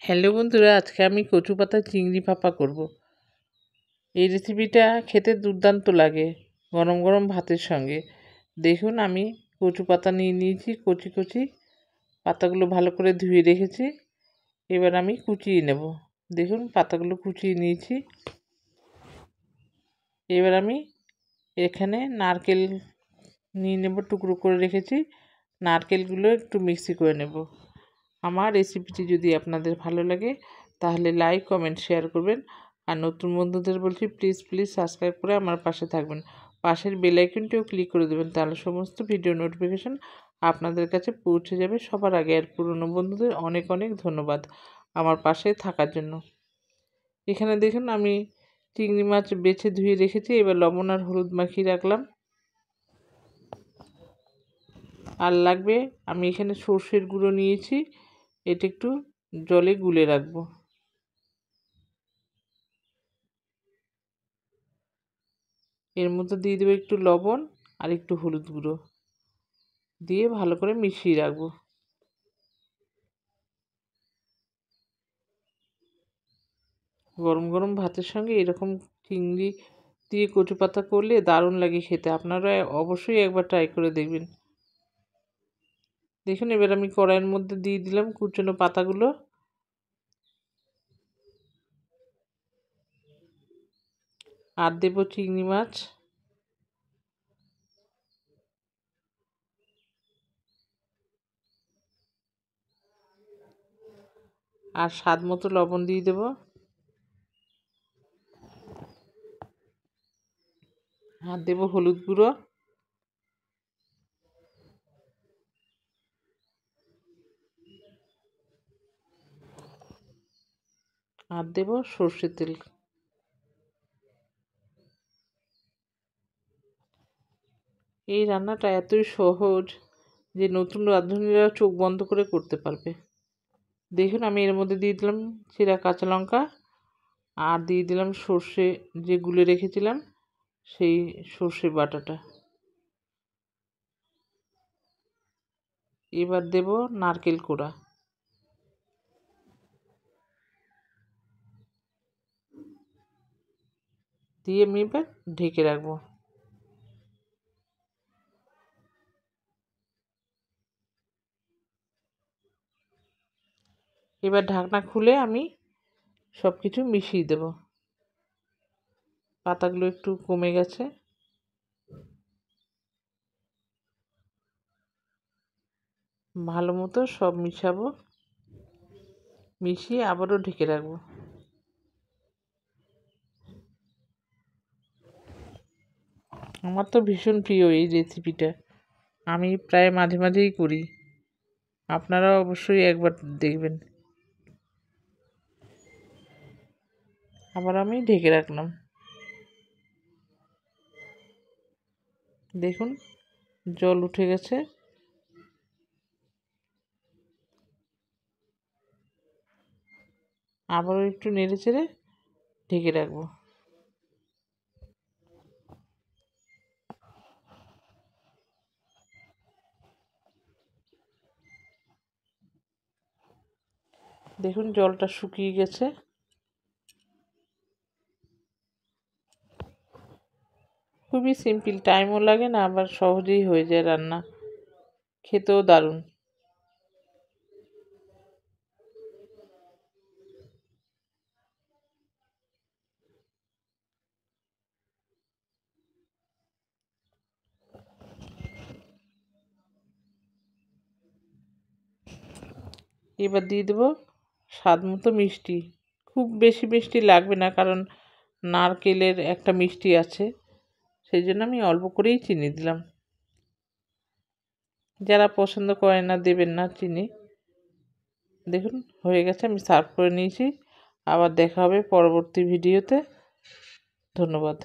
Hello বন্ধুরা, আজকে আমি কচু পাতা চিংড়ি ভাপা করব। এই রেসিপিটা খেতে দুর্দান্ত লাগে গরম গরম ভাতের সঙ্গে। দেখুন, আমি কচু পাতা নিয়ে নিয়েছি, কচি কচি পাতাগুলো ভালো করে ধুয়ে রেখেছি। এবার আমি কুচিয়ে নেব। দেখুন, পাতাগুলো কুচিয়ে নিয়েছি। এবার আমি এখানে নারকেল নিয়ে নেব, টুকরো করে রেখেছি। নারকেলগুলো একটু মিক্সি করে নেব। আমার রেসিপিটি যদি আপনাদের ভালো লাগে তাহলে লাইক, কমেন্ট, শেয়ার করবেন। আর নতুন বন্ধুদের বলছি, প্লিজ সাবস্ক্রাইব করে আমার পাশে থাকবেন। পাশের বেল আইকনটিও ক্লিক করে দেবেন, তাহলে সমস্ত ভিডিও নোটিফিকেশন আপনাদের কাছে পৌঁছে যাবে সবার আগে। আর পুরনো বন্ধুদের অনেক অনেক ধন্যবাদ আমার পাশে থাকার জন্য। এখানে দেখুন, আমি চিংড়ি মাছ বেছে ধুয়ে রেখেছি। এবার লবণ আর হলুদ মাখিয়ে রাখলাম। আর লাগবে, আমি এখানে সর্ষের গুঁড়ো নিয়েছি, এটা একটু জলে গুলে রাখবো। এর মধ্যে দিয়ে দেবো একটু লবণ আর একটু হলুদ গুঁড়ো, দিয়ে ভালো করে মিশিয়ে রাখবো। গরম গরম ভাতের সঙ্গে এরকম চিংড়ি দিয়ে কচু পাতা করলে দারুণ লাগে খেতে। আপনারা অবশ্যই একবার ট্রাই করে দেখবেন। দেখুন, এবার আমি কড়াইয়ের মধ্যে দিয়ে দিলাম কুচনো পাতাগুলো। আর দেবো চিংড়ি মাছ। আর স্বাদ মতো লবণ দিয়ে দেবো। আর দেবো হলুদ গুঁড়ো। আর দেবো সর্ষের তেল। এই রান্নাটা এতই সহজ যে নতুন রাঁধুনিরা চোখ বন্ধ করে করতে পারবে। দেখুন, আমি এর মধ্যে দিয়ে দিলাম চিরা কাঁচা লঙ্কা, আর দিয়ে দিলাম সর্ষে যে গুলে রেখেছিলাম সেই সর্ষে বাটাটা। এবার দেব নারকেল কোড়া, দিয়ে আমি এবার ঢেকে রাখবো। এবার ঢাকনা খুলে আমি সব কিছু মিশিয়ে দেব। পাতাগুলো একটু কমে গেছে। ভালো মতো সব মিশাবো, মিশিয়ে আবারও ঢেকে রাখবো। আমার তো ভীষণ প্রিয় এই রেসিপিটা, আমি প্রায় মাঝে মাঝেই করি। আপনারাও অবশ্যই একবার দেখবেন। আবার আমি ঢেকে রাখলাম। দেখুন, জল উঠে গেছে। আবারও একটু নেড়ে চেড়ে ঢেকে রাখবো। দেখুন, জলটা শুকিয়ে গেছে। খুবই সিম্পল, টাইমও লাগে না, আবার সহজেই হয়ে যায় রান্না, খেতেও দারুণ। এবার দিয়ে দেবো স্বাদ মতো মিষ্টি। খুব বেশি মিষ্টি লাগবে না, কারণ নারকেলের একটা মিষ্টি আছে, সেই জন্য আমি অল্প করেই চিনি দিলাম। যারা পছন্দ করে না দেবেন না চিনি। দেখুন, হয়ে গেছে, আমি সার্ভ করে নিয়েছি। আবার দেখা হবে পরবর্তী ভিডিওতে। ধন্যবাদ।